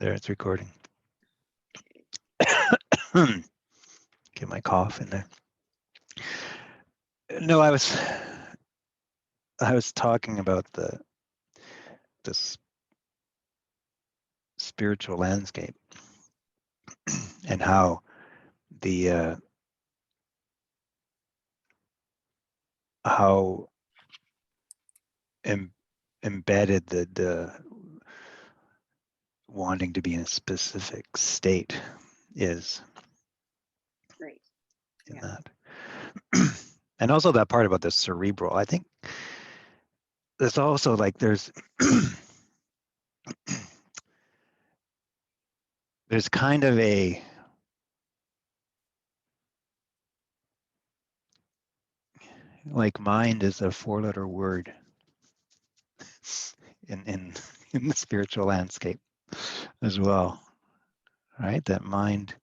There, it's recording. Get my cough in there. No, I was talking about this spiritual landscape and how the how embedded the wanting to be in a specific state is Right. in Yeah. that. And also that part about the cerebral, I think there's also like there's kind of a like mind is a 4-letter word in the spiritual landscape as well, right? That mind,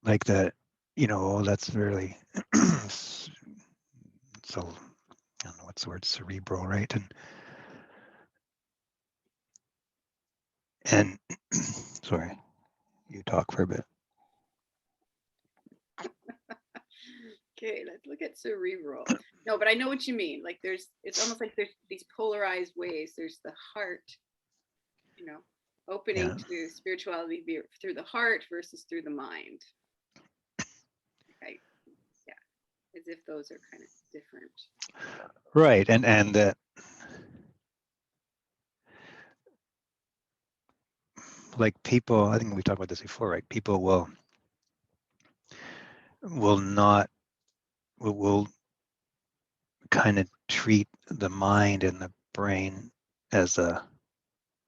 like that, that's really so I don't know what's the word, cerebral, right? And sorry, you talk for a bit. Okay, let's look at cerebral. No, but I know what you mean. Like it's almost like there's these polarized ways. There's the heart, opening to spirituality through the heart versus through the mind. Right. Yeah. As if those are kind of different. Right. And that like people, I think we talked about this before, right? People will kind of treat the mind and the brain as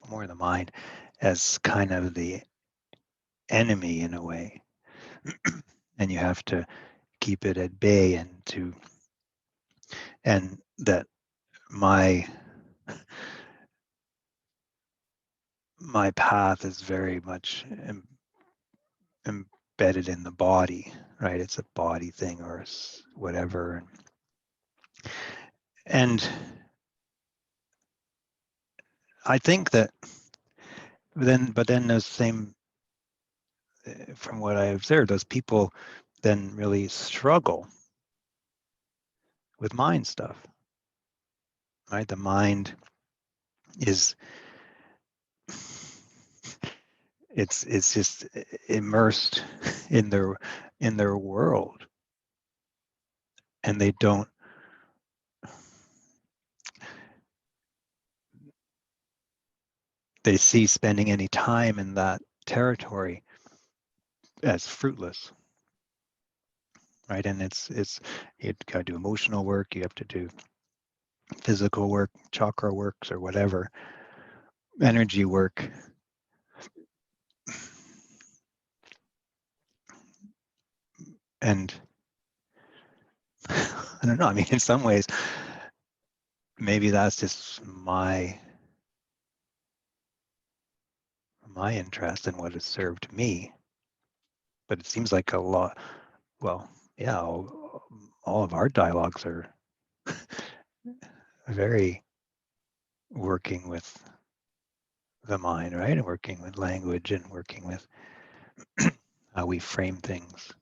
more the mind as kind of the enemy in a way. And you have to keep it at bay and that my path is very much embedded in the body, right? It's a body thing or whatever. And I think that but then those same, from what I observed, those people then really struggle with mind stuff, right? The mind is it's just immersed in their world, and they see spending any time in that territory as fruitless, right? And it's you got to do emotional work, you have to do physical work, chakra works or whatever, energy work. And I don't know, I mean, in some ways, maybe that's just my interest in what has served me. But it seems like a lot, well, yeah, all of our dialogues are very working with the mind, right? And working with language and working with how we frame things.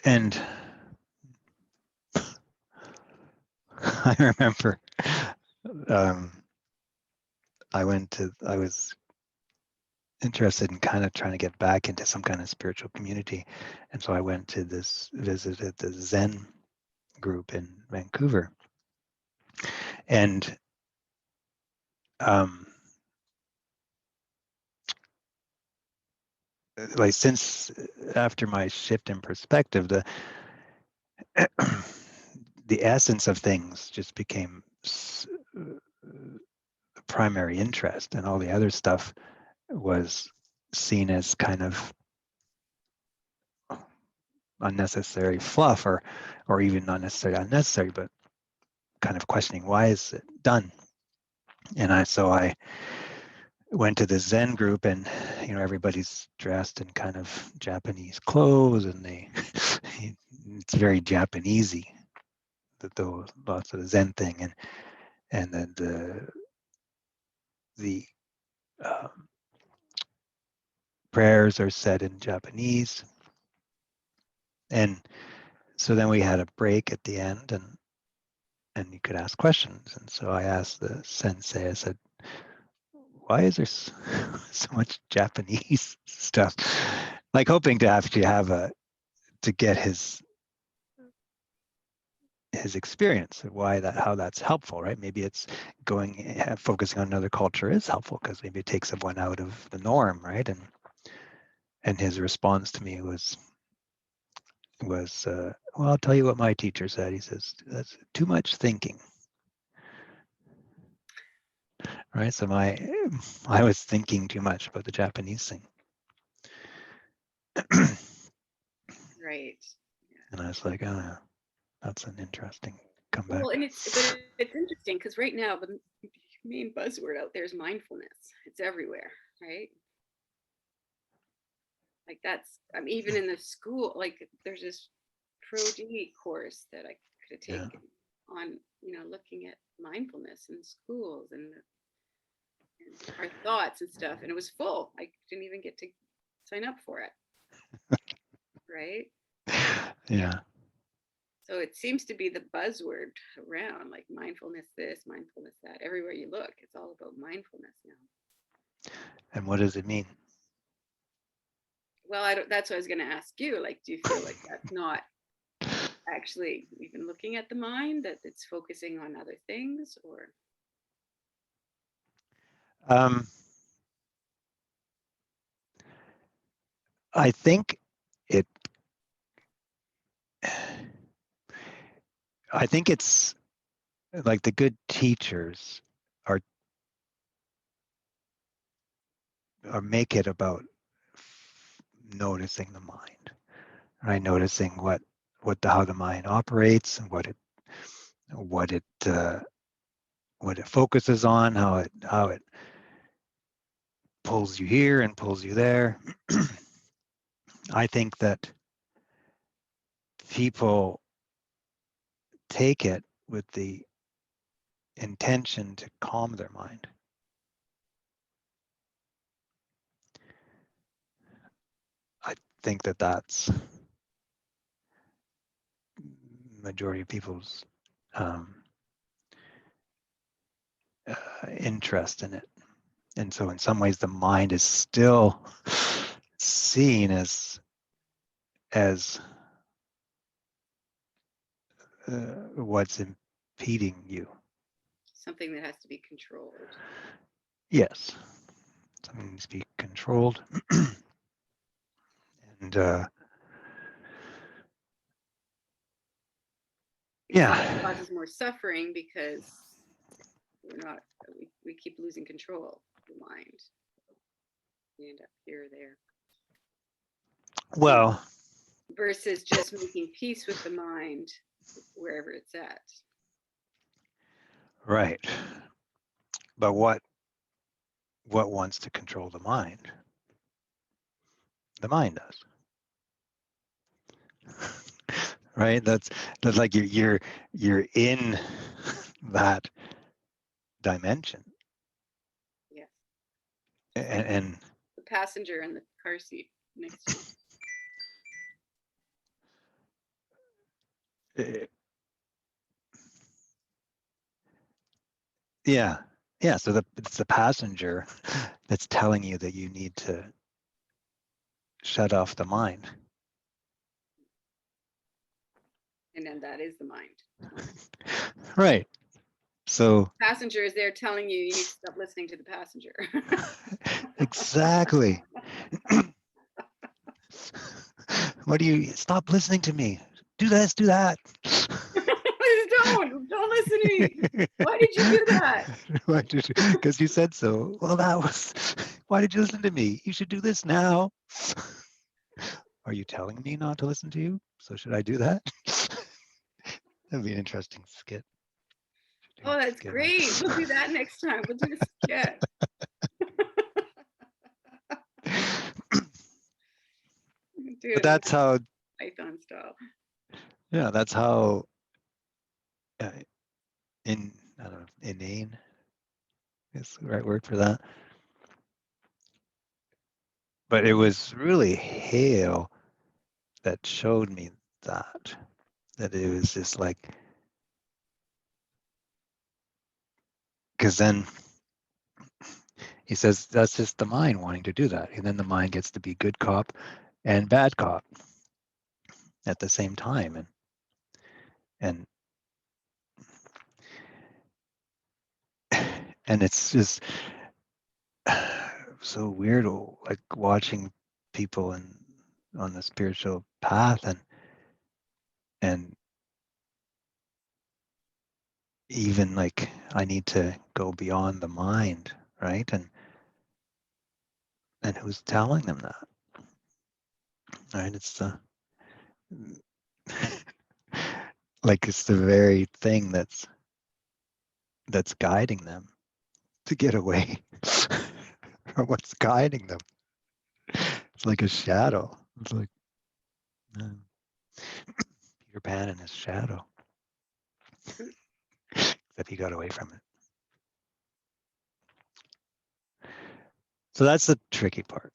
And I remember I was interested in kind of trying to get back into some kind of spiritual community. And so I went to visited the Zen group in Vancouver. And like since after my shift in perspective, the essence of things just became the primary interest, and all the other stuff was seen as kind of unnecessary fluff, or even not necessarily unnecessary, but kind of questioning why is it done. And I went to the Zen group, and everybody's dressed in kind of Japanese clothes, and it's very Japanesey, though lots of the Zen thing, and then the prayers are said in Japanese, and so then we had a break at the end, and you could ask questions. And so I asked the sensei, I said, why is there so much Japanese stuff? Like hoping to actually to get his experience of how that's helpful, right? Maybe it's focusing on another culture is helpful because maybe it takes one out of the norm, right? And his response to me was well, I'll tell you what my teacher said. He says, that's too much thinking. Right, so I was thinking too much about the Japanese thing. Right. And I was like, oh yeah, that's an interesting comeback. Well, and it's interesting because right now the main buzzword out there is mindfulness. It's everywhere, right? Like that's, I mean, even in the school, like there's this pro-D course that I could have taken on, looking at mindfulness in schools and our thoughts and stuff, and it was full. I didn't even get to sign up for it. Right? Yeah. So it seems to be the buzzword around, like mindfulness this, mindfulness that. Everywhere you look, it's all about mindfulness now. And what does it mean? Well, that's what I was going to ask you. Like, do you feel like that's not actually even looking at the mind, that it's focusing on other things, or? I think it's like the good teachers are make it about noticing the mind, right? Noticing how the mind operates and what it focuses on, how it pulls you here and pulls you there. I think that people take it with the intention to calm their mind. I think that that's majority of people's interest in it. And so in some ways the mind is still seen as what's impeding you. Something that has to be controlled. Yes, something needs to be controlled. And yeah, it causes more suffering because we keep losing control of the mind. We end up here or there. Well, versus just making peace with the mind wherever it's at. Right. But what wants to control the mind? The mind does. Right? That's like you're in that dimension. Yes. And the passenger in the car seat next to you. Yeah. So it's the passenger that's telling you that you need to shut off the mind. And then that is the mind. Right. So passenger is there telling you need to stop listening to the passenger. Exactly. What do you stop listening to me? Do this, do that. don't listen to me. Why did you do that? Because you said so. Well, why did you listen to me? You should do this now. Are you telling me not to listen to you? So should I do that? That'd be an interesting skit. Oh, that's great. We'll do that next time. We'll do a skit. Do But it that's how, Python style. yeah, that's how uh, I don't know, inane is the right word for that. But it was really Hale that showed me that it was just like, because then he says that's just the mind wanting to do that. And then the mind gets to be good cop and bad cop at the same time. And and it's just so weird, like watching people on the spiritual path and even like I need to go beyond the mind, right? And who's telling them that, right? It's the like it's the very thing that's guiding them to get away from what's guiding them. It's like a shadow. It's like Peter Pan and his shadow, except he got away from it. So that's the tricky part.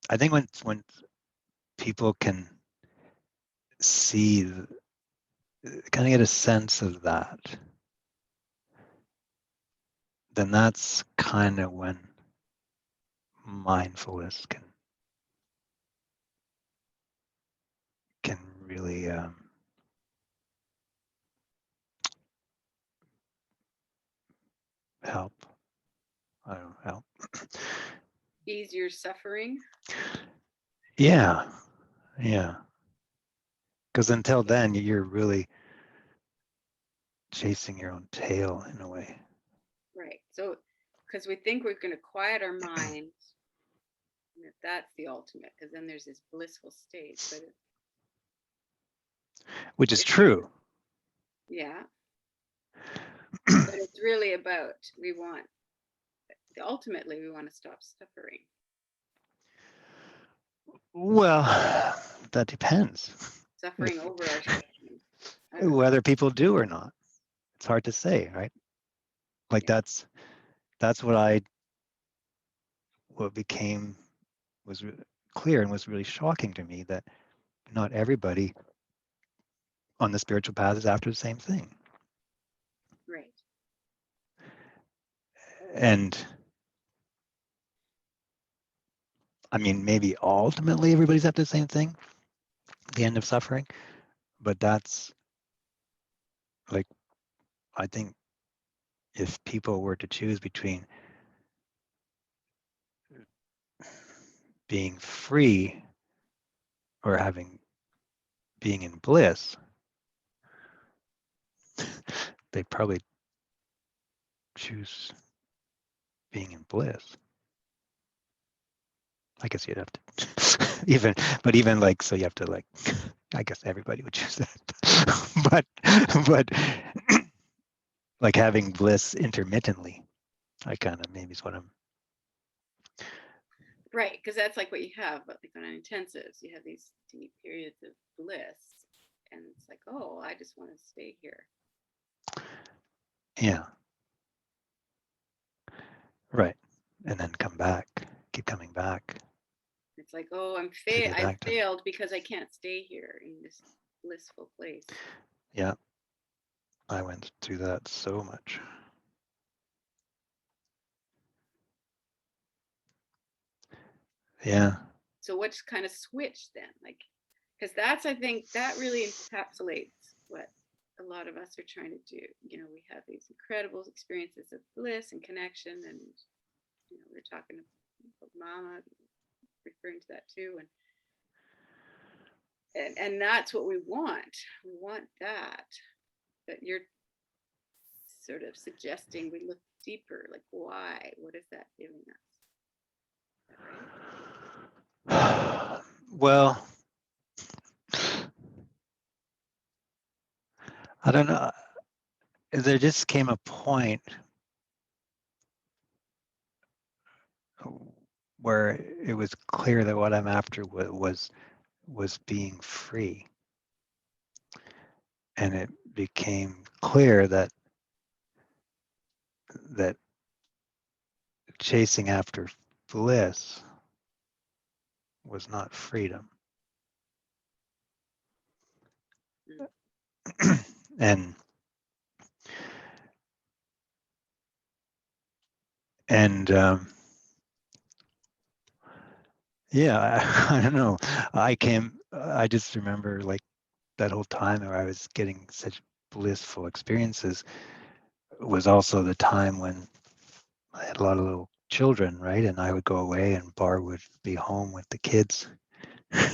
I think when people can see, kind of get a sense of that, then that's kind of when mindfulness can really help. I don't know, help. Ease your suffering. Yeah, yeah. Because until then, you're really chasing your own tail in a way. Right. So, because we think we're going to quiet our mind, and that that's the ultimate, because then there's this blissful state. But Which is it's true. yeah, but it's really about ultimately we want to stop suffering. Well, that depends. Suffering over our suffering. Whether people do or not. It's hard to say, right? Like Yeah. that's what became was clear and was really shocking to me, that not everybody on the spiritual path is after the same thing. Right. And I mean, maybe ultimately everybody's after the same thing, the end of suffering, but that's like, I think if people were to choose between being free or being in bliss, they'd probably choose being in bliss. I guess you'd have to even like, so you have to like, I guess everybody would choose that. but like having bliss intermittently, I kind of maybe is what I'm. Right. Because that's like what you have, but like on intensives, you have these deep periods of bliss. And it's like, oh, I just want to stay here. Yeah. Right. And then come back, keep coming back It's like, oh, to I get back to. failed because I can't stay here in this blissful place. Yeah. I went through that so much. Yeah. So what's kind of switched then? Like, because that's, I think that really encapsulates what a lot of us are trying to do. You know, we have these incredible experiences of bliss and connection, and you know, we're talking about Mama, referring to that too, and that's what we want. We want that, but you're sort of suggesting we look deeper. Like, why? What is that giving us? Is that right? Well, I don't know. There just came a point where it was clear that what I'm after was was being free. And it became clear that chasing after bliss was not freedom. and yeah, I don't know. I just remember like that whole time where I was getting such blissful experiences was also the time when I had a lot of little children, right? And I would go away and Barb would be home with the kids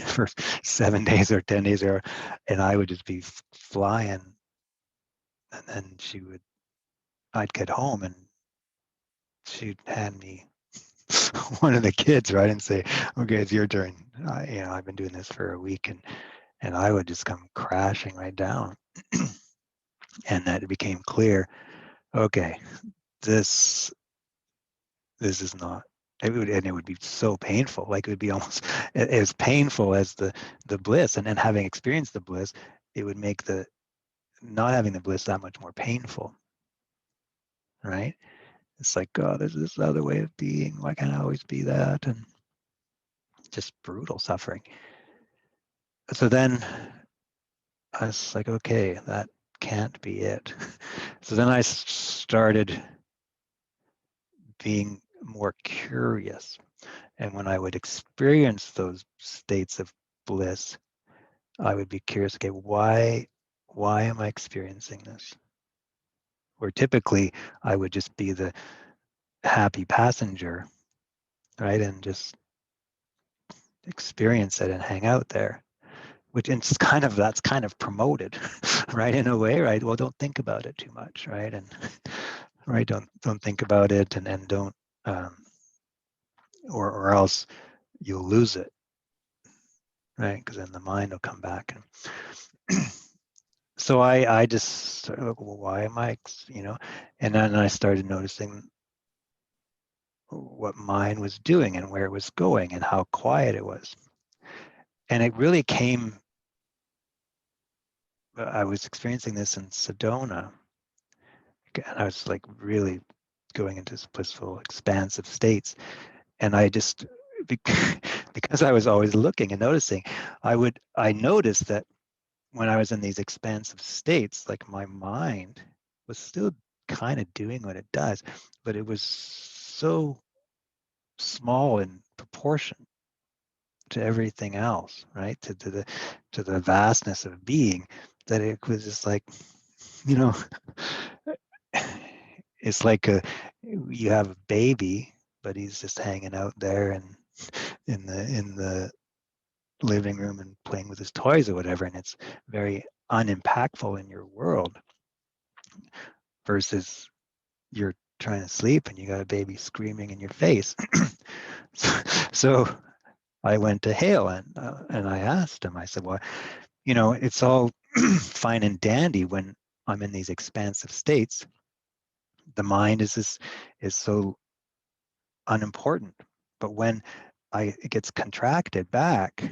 for 7 days or 10 days, and I would just be flying. And then I'd get home and she'd hand me one of the kids, right? And say, okay, it's your turn. I've been doing this for a week, and I would just come crashing right down. And that it became clear, okay, this is not, it would be so painful. Like it would be almost as painful as the bliss. And then having experienced the bliss, it would make the not having the bliss that much more painful, right? It's like, oh, there's this other way of being. Why can't I always be that? And just brutal suffering. So then I was like, okay, that can't be it. So then I started being more curious. And when I would experience those states of bliss, I would be curious, okay, why am I experiencing this? Where typically I would just be the happy passenger, right? And just experience it and hang out there. Which it's that's kind of promoted, right? In a way, right? Well, don't think about it too much, right? And right, don't think about it, and don't, or else you'll lose it, right? Because then the mind will come back. And so I just started, well, why am I, and then I started noticing what mind was doing and where it was going and how quiet it was. And it really came, I was experiencing this in Sedona, and I was like really going into this blissful, expansive states. And I just, because I was always looking and noticing, I noticed that when I was in these expansive states, like my mind was still kind of doing what it does, but it was so small in proportion to everything else, right? To the vastness of being, that it was just like, you know, it's like you have a baby, but he's just hanging out there and in the living room and playing with his toys or whatever, and it's very unimpactful in your world, versus you're trying to sleep and you got a baby screaming in your face. So I went to Hale and I asked him, I said, well, it's all fine and dandy when I'm in these expansive states. The mind is so unimportant, but when it gets contracted back,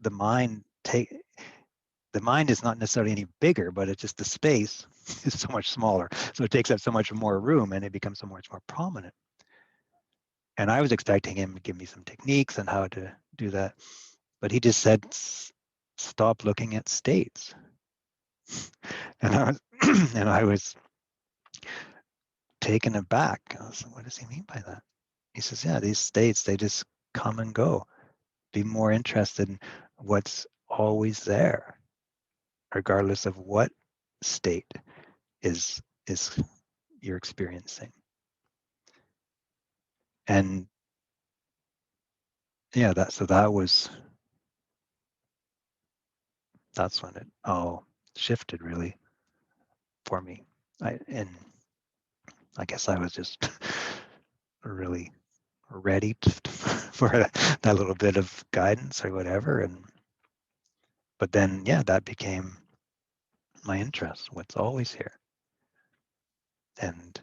the mind is not necessarily any bigger, but it's just the space is so much smaller. So it takes up so much more room and it becomes so much more prominent. And I was expecting him to give me some techniques on how to do that, but he just said, stop looking at states. And I was taken aback. I was like, what does he mean by that? He says, yeah, these states, they just come and go. Be more interested in what's always there, regardless of what state is you're experiencing. And yeah, that's when it all shifted really for me. And I guess I was just really ready for that little bit of guidance or whatever. But then, yeah, that became my interest, what's always here. And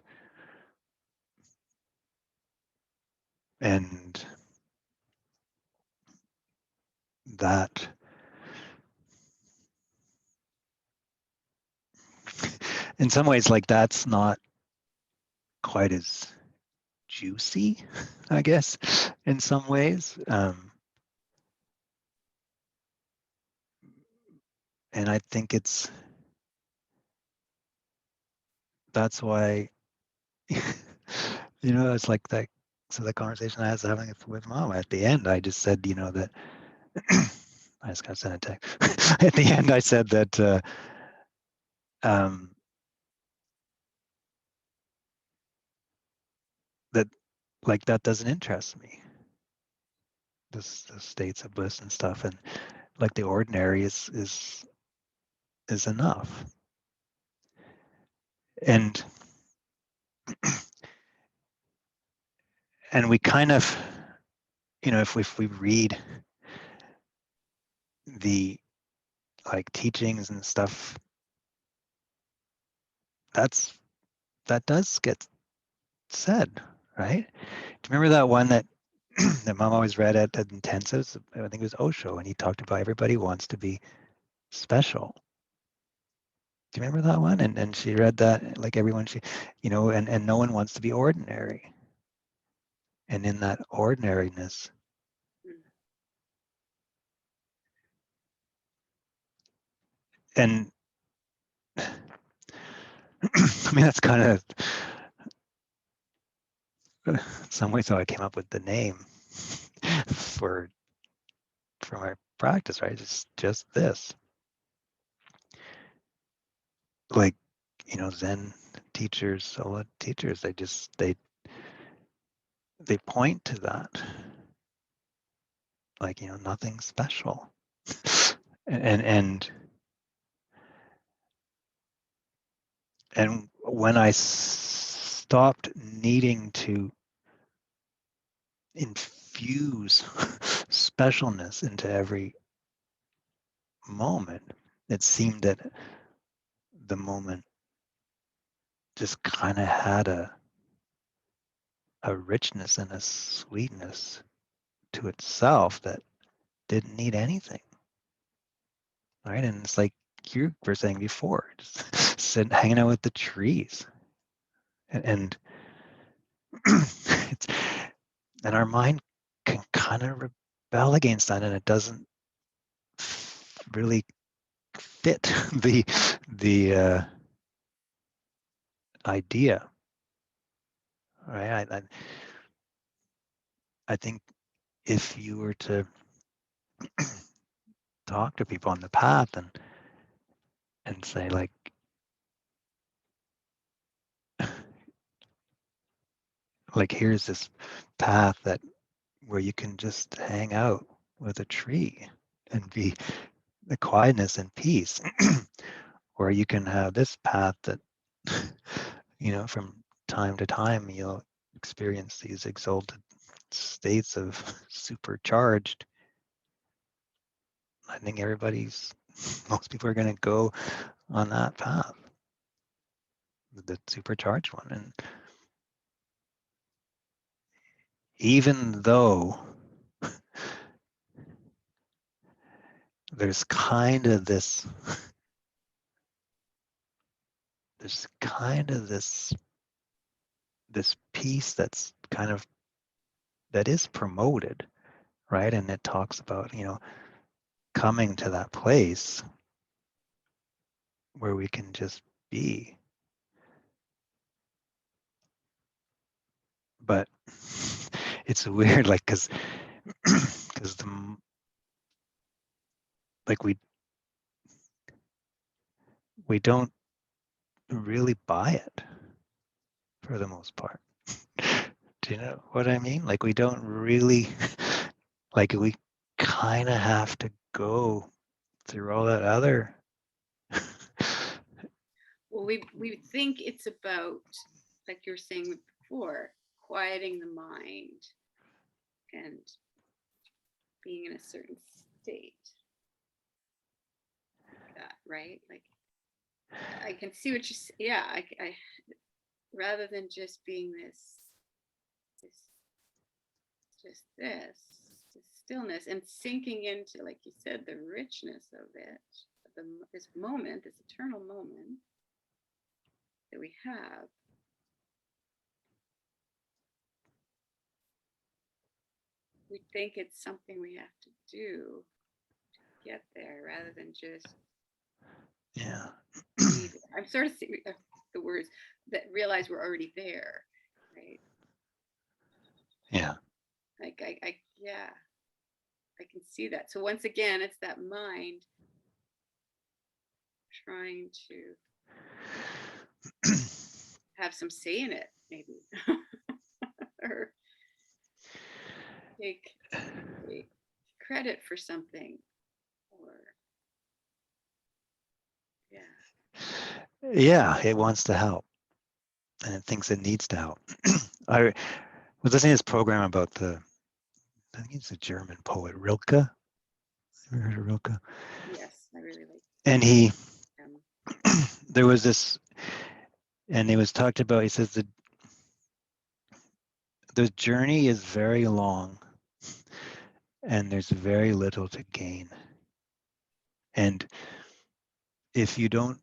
that in some ways, like that's not quite as juicy, I guess, in some ways. And I think that's why, it's like that. So the conversation I was having with mom at the end, I just said, that I just got sent a text. At the end, I said that that like that doesn't interest me. The states of bliss and stuff, and like the ordinary is enough. And we kind of, if we read the like teachings and stuff, that does get said, right? Do you remember that one that that mom always read at intensives? I think it was Osho, and he talked about everybody wants to be special. Do you remember that one? And she read that, like everyone, and no one wants to be ordinary. And in that ordinariness, and I mean, that's kind of in some ways how I came up with the name for my practice, right? It's just this. Like, Zen teachers, a lot of teachers, they point to that. Like, nothing special. And when I stopped needing to infuse specialness into every moment, it seemed that the moment just kind of had a richness and a sweetness to itself that didn't need anything, right? And it's like you were saying before, just hanging out with the trees, and it's, and our mind can kind of rebel against that, and it doesn't really fit the idea, right? I think if you were to talk to people on the path and say like here's this path that where you can just hang out with a tree and be the quietness and peace, or you can have this path that from time to time you'll experience these exalted states of supercharged. I think most people are going to go on that path, the supercharged one. And even though there's kind of this piece that is promoted, right? And it talks about, coming to that place where we can just be. But it's weird, like, because like we don't really buy it for the most part. Do you know what I mean? Like, we don't really, like, we kind of have to go through all that other. Well, we think it's about, like you were saying before, quieting the mind and being in a certain state. Like that, right? Like I can see what you say. Yeah, I rather than just being this just this stillness and sinking into, like you said, the richness of it, this moment, this eternal moment, that we have. We think it's something we have to do to get there rather than just Yeah. be there. I'm sort of seeing the words that realize we're already there, right? Yeah. Like yeah, I can see that. So once again, it's that mind trying to have some say in it, maybe, or take credit for something, or yeah. Yeah, it wants to help, and it thinks it needs to help. I was listening to this program about I think it's a German poet, Rilke. Ever heard of Rilke? Yes, I really like And he, them. there was this, and it was talked about, he says the journey is very long and there's very little to gain. And if you don't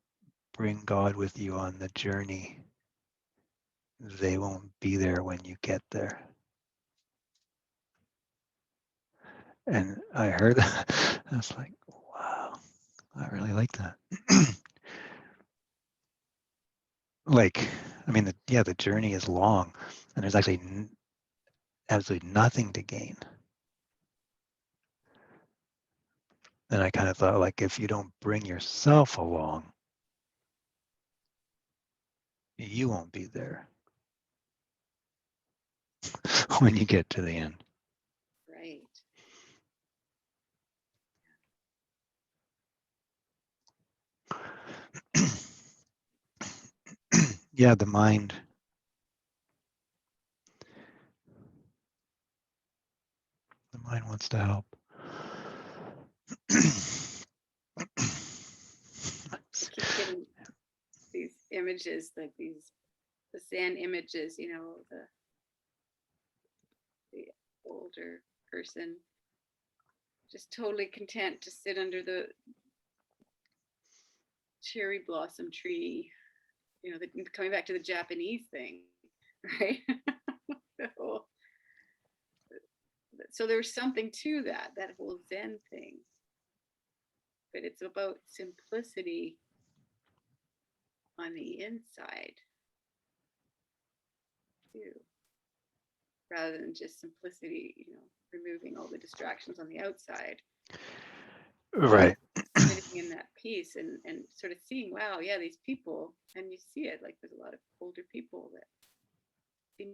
bring God with you on the journey, they won't be there when you get there. And I heard that. I was like, wow, I really like that. Like, I mean, the journey is long and there's actually absolutely nothing to gain. And I kind of thought, like, if you don't bring yourself along, you won't be there when you get to the end. Right. Yeah, the mind. The mind wants to help. I keep getting these images, like these the Zen images, the older person just totally content to sit under the cherry blossom tree, coming back to the Japanese thing, right? The whole, so there's something to that whole Zen thing, but it's about simplicity on the inside too, rather than just simplicity, removing all the distractions on the outside. Right. Sitting in that peace and sort of seeing, wow, yeah, these people, and you see it, like there's a lot of older people that seem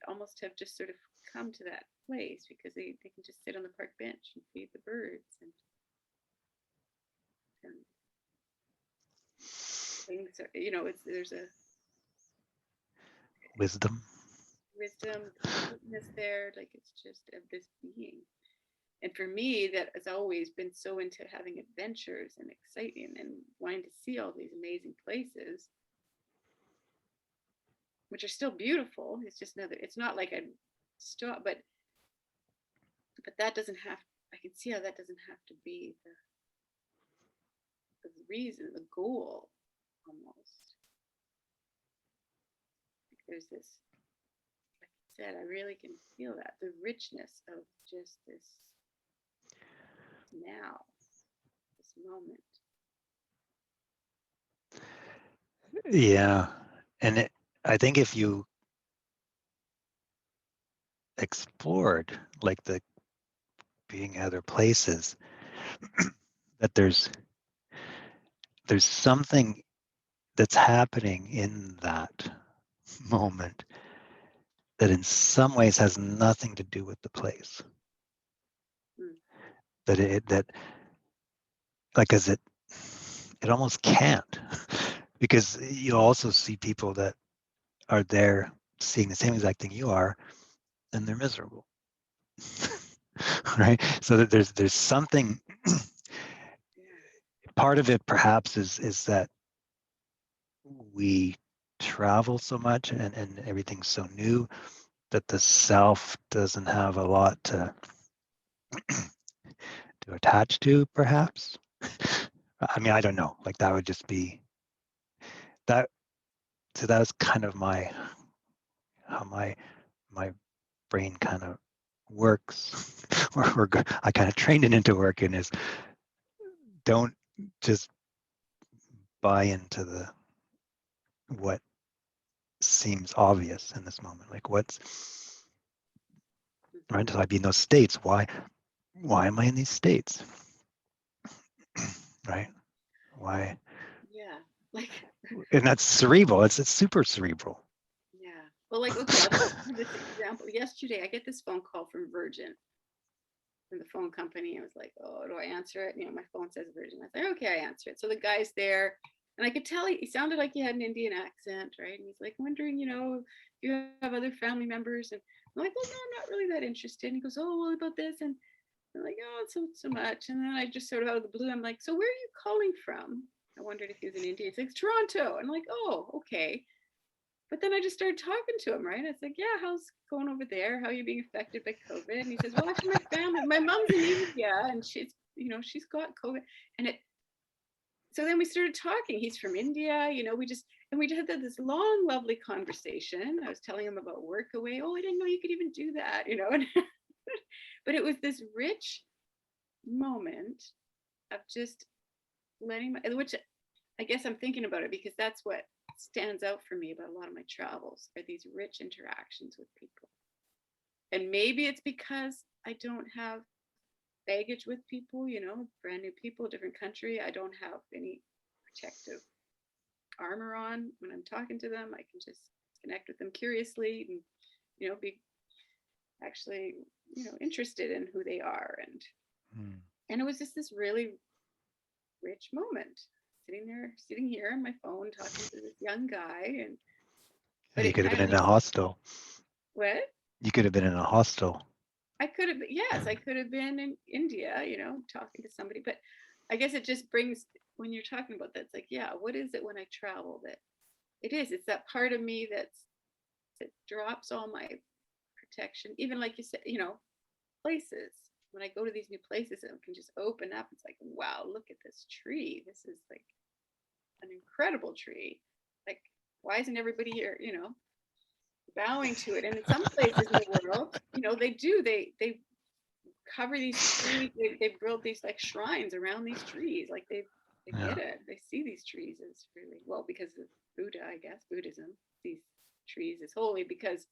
almost have just sort of come to that place because they can just sit on the park bench and feed the birds and things are, there's a Wisdom. wisdom, completeness there, like it's just of this being. And for me, that has always been so into having adventures and exciting and wanting to see all these amazing places, which are still beautiful. It's just it's not like I stop, but that doesn't have, I can see how that doesn't have to be the reason, the goal almost. Like there's this, like I said, I really can feel that, the richness of just this now, this moment. Yeah. And I think if you explored like the being other places, that there's something that's happening in that moment that in some ways has nothing to do with the place. Mm. That like as it almost can't, because you also see people that are there seeing the same exact thing you are and they're miserable. Right? So that there's something. Part of it perhaps is that we travel so much and everything's so new that the self doesn't have a lot to attach to, perhaps. I mean, I don't know, like that would just be that so that was kind of how my brain kind of works, or I kind of trained it into working, is don't just buy into what seems obvious in this moment. Like what's right? So I'd be in those states. Why am I in these states? Right? Why? Yeah. Like, And that's cerebral. It's super cerebral. yeah. Well, like, okay, I'll just give this example. Yesterday, I get this phone call from Virgin, from the phone company. I was like, oh, do I answer it? You know, my phone says Virgin. I was like, okay, I answer it. So the guy's there, and I could tell he sounded like he had an Indian accent, right? And he's like, wondering, you know, if you have other family members. And I'm like, well, no, I'm not really that interested. And he goes, oh, well, about this. And I'm like, oh, so much. And then I just sort of out of the blue, I'm like, so where are you calling from? I wondered if he was in India. He's like, Toronto. And I'm like, oh, okay. But then I just started talking to him, right? I was like, yeah, how's it going over there? How are you being affected by COVID? And he says, well, actually, my family, my mom's in India, and she's, you know, she's got COVID. And it, so then we started talking. He's from India, you know, we had this long, lovely conversation. I was telling him about work away. Oh, I didn't know you could even do that, you know. And but it was this rich moment of just letting my, which I guess I'm thinking about it because that's what stands out for me about a lot of my travels, are these rich interactions with people. And maybe it's because I don't have baggage with people, you know, brand new people, different country. I don't have any protective armor on when I'm talking to them. I can just connect with them curiously and, you know, be actually, you know, interested in who they are. And it was just this really rich moment, sitting here on my phone talking to this young guy. And but You it could have kind been of in a hostel. what You could have been in a hostel. I could have, yes, I could have been in India, you know, talking to somebody. But I guess it just brings, when you're talking about that, it's like, yeah, what is it when I travel that it's that part of me that drops all my protection, even like you said, you know, places. When I go to these new places, it can just open up. It's like, wow, look at this tree. This is like an incredible tree. Like, why isn't everybody here, you know, bowing to it? And in some places in the world, you know, they cover these trees. They built these like shrines around these trees. Like they Yeah. get it. They see these trees as really, well, because of Buddha, I guess, Buddhism, these trees is holy because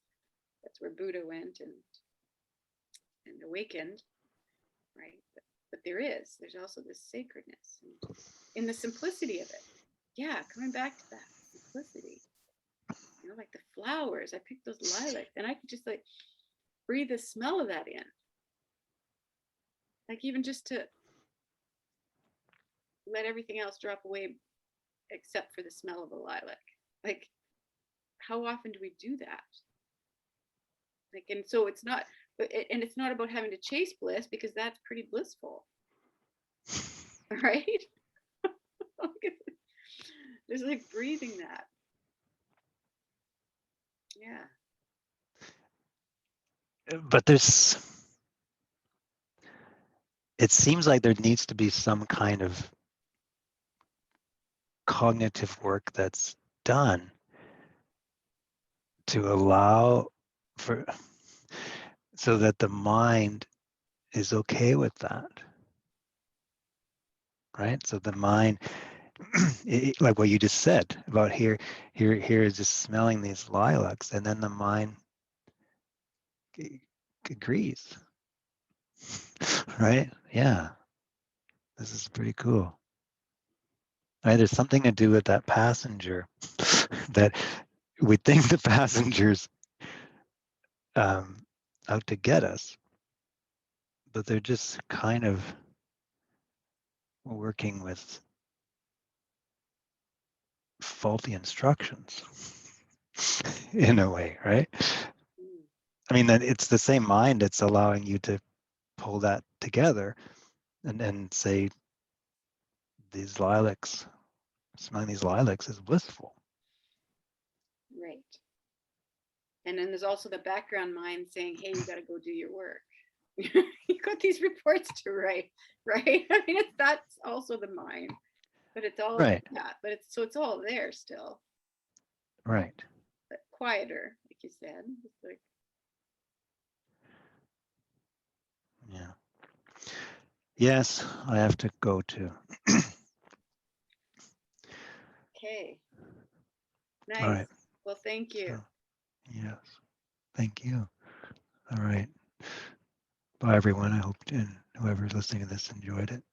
that's where Buddha went and awakened, right? But there's also this sacredness and in the simplicity of it. Yeah, coming back to that simplicity. You know, like the flowers. I picked those lilacs and I could just like breathe the smell of that in. Like even just to let everything else drop away except for the smell of a lilac. Like, how often do we do that? Like, and so it's not, and it's not about having to chase bliss because that's pretty blissful, right? Just like breathing that. Yeah. But it seems like there needs to be some kind of cognitive work that's done to allow for, so that the mind is okay with that, right? So the mind, like what you just said about here is just smelling these lilacs, and then the mind agrees, right? Yeah, this is pretty cool. Right, there's something to do with that passenger that we think the passenger's out to get us, but they're just kind of working with faulty instructions in a way, right? Mm. I mean, that it's the same mind that's allowing you to pull that together and say these lilacs, smelling these lilacs is blissful. Right. And then there's also the background mind saying, hey, you got to go do your work. You got these reports to write, right? I mean, that's also the mind, but it's all, Right. yeah, but it's all there still. Right. but quieter, like you said. It's like, Yeah. Yes, I have to go too. okay, All right. nice. Well, thank you. So, yes. Thank you. All right. Bye, everyone. I hope and whoever's listening to this enjoyed it.